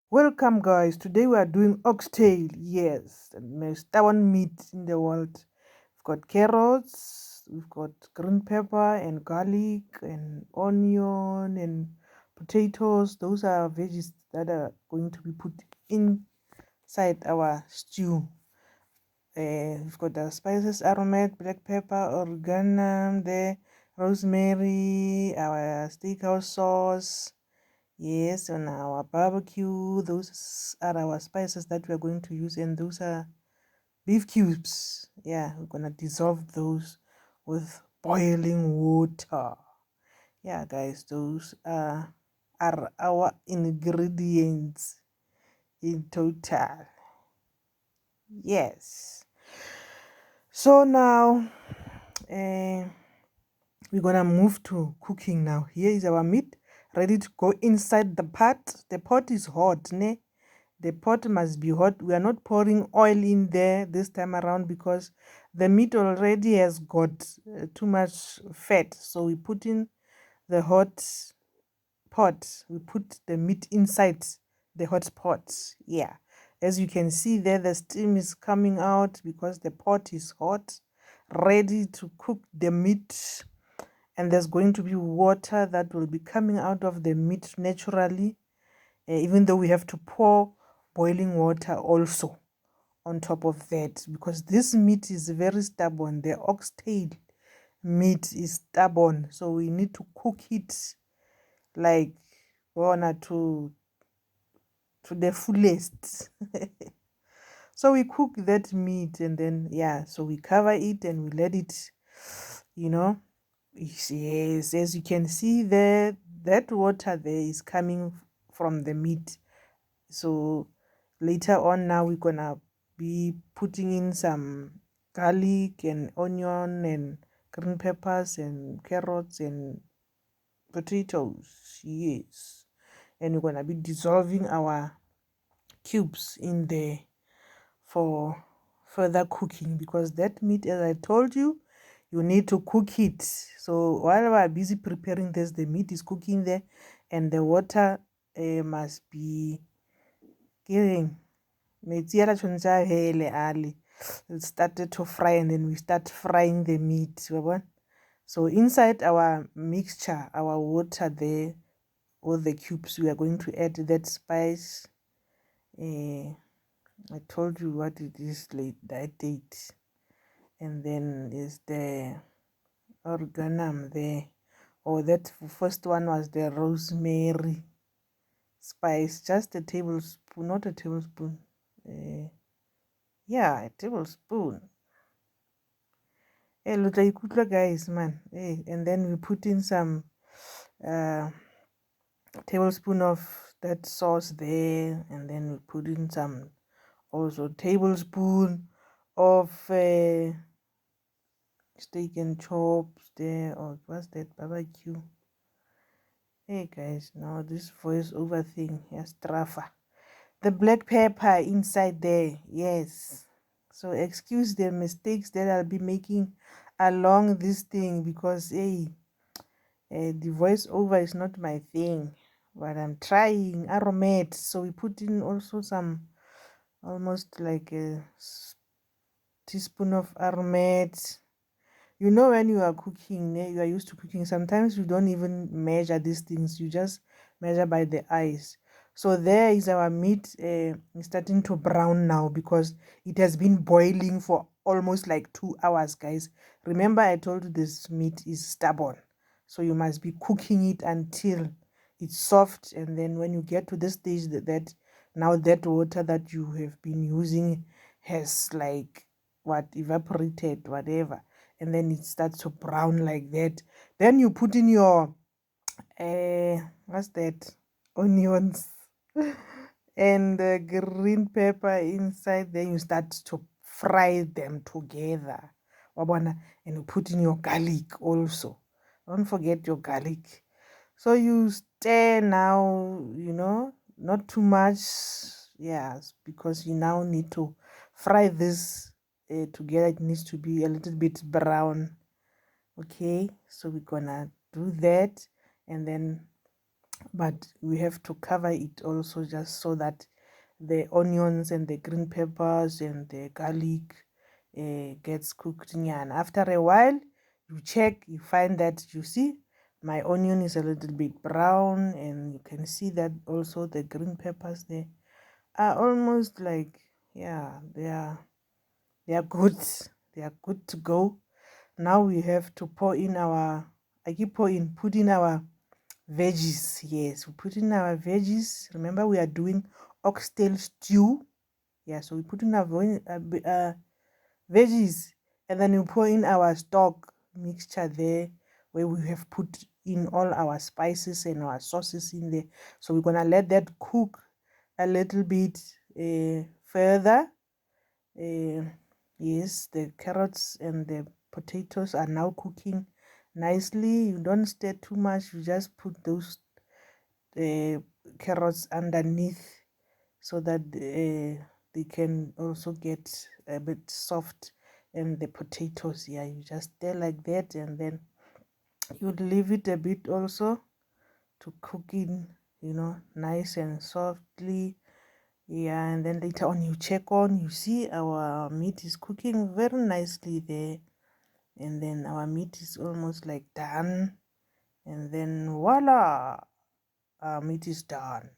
Welcome, guys. Today we are doing oxtail. Yes, the most stubborn meat in the world. We've got carrots, we've got green pepper and garlic and onion and potatoes. Those are veggies that are going to be put inside our stew. We've got the spices, aromat, black pepper, origanum, the rosemary, our steakhouse sauce. Yes, on our barbecue, those are our spices that we're going to use, and those are beef cubes. Yeah, we're gonna dissolve those with boiling water. Yeah, guys, those are our ingredients in total. Yes. So now, we're gonna move to cooking now. Here is our meat ready to go inside the pot. The pot is hot, ne? The pot must be hot. We are not pouring oil in there this time around because the meat already has got too much fat. So we put in the hot pot. We put the meat inside the hot pot. Yeah. As you can see there, the steam is coming out because the pot is hot, ready to cook the meat. And there's going to be water that will be coming out of the meat naturally, even though we have to pour boiling water also on top of that, because this meat is very stubborn. The oxtail meat is stubborn, so we need to cook it like one to the fullest. So we cook that meat, and then so we cover it and we let it, you know. Yes, as you can see there, that water there is coming from the meat. So later on now we're gonna be putting in some garlic and onion and green peppers and carrots and potatoes. Yes. And we're gonna be dissolving our cubes in there for further cooking, because that meat, as I told you, you need to cook it. So while we're busy preparing this, the meat is cooking there, and the water must be getting metsi ala tshwanetse a hele ale. It started to fry, and then we start frying the meat. So inside our mixture, our water there, all the cubes, we are going to add that spice. I told you what it is late that date. And then is the Origanum there. Oh, that first one was the rosemary spice, just a tablespoon, not a tablespoon. Yeah, a tablespoon. Hey, look, guys, man. Hey, and then we put in some uh, tablespoon of that sauce there, and then we put in some also tablespoon of steak and chops there, or what's that, barbecue. Hey guys, now this voice over thing, yes, trafa. The black pepper inside there, yes. So excuse the mistakes that I'll be making along this thing, because hey, the voiceover is not my thing, but I'm trying. Aromat, so we put in also some, almost like a teaspoon of aromat. You know, when you are cooking, you are used to cooking, sometimes you don't even measure these things, you just measure by the eyes. So there is our meat starting to brown now, because it has been boiling for almost like 2 hours, guys. Remember, I told you this meat is stubborn, so you must be cooking it until it's soft. And then when you get to this stage, that now that water that you have been using has like what evaporated, whatever, and then it starts to brown like that. Then you put in your what's that, onions and green pepper inside. Then you start to fry them together, wabona, and you put in your garlic also. Don't forget your garlic. So you stir now, not too much, yes, because you now need to fry this together. It needs to be a little bit brown. Okay, so we're gonna do that, and then but we have to cover it also, just so that the onions and the green peppers and the garlic gets cooked. And after a while, you check, you find that, you see my onion is a little bit brown, and you can see that also the green peppers, they are almost like, yeah, they are good. They are good to go. Now we have to pour in our, put in our veggies. Yes, we put in our veggies. Remember, we are doing oxtail stew. Yeah, so we put in our veggies, and then we pour in our stock mixture there, where we have put in all our spices and our sauces in there. So we're gonna let that cook a little bit further. Yes, the carrots and the potatoes are now cooking nicely. You don't stir too much, you just put those carrots underneath, so that they can also get a bit soft. And the potatoes, yeah, you just stir like that, and then you leave it a bit also to cook in, nice and softly. Yeah, and then later on you check on, you see our meat is cooking very nicely there, and then our meat is almost like done, and then voila, our meat is done.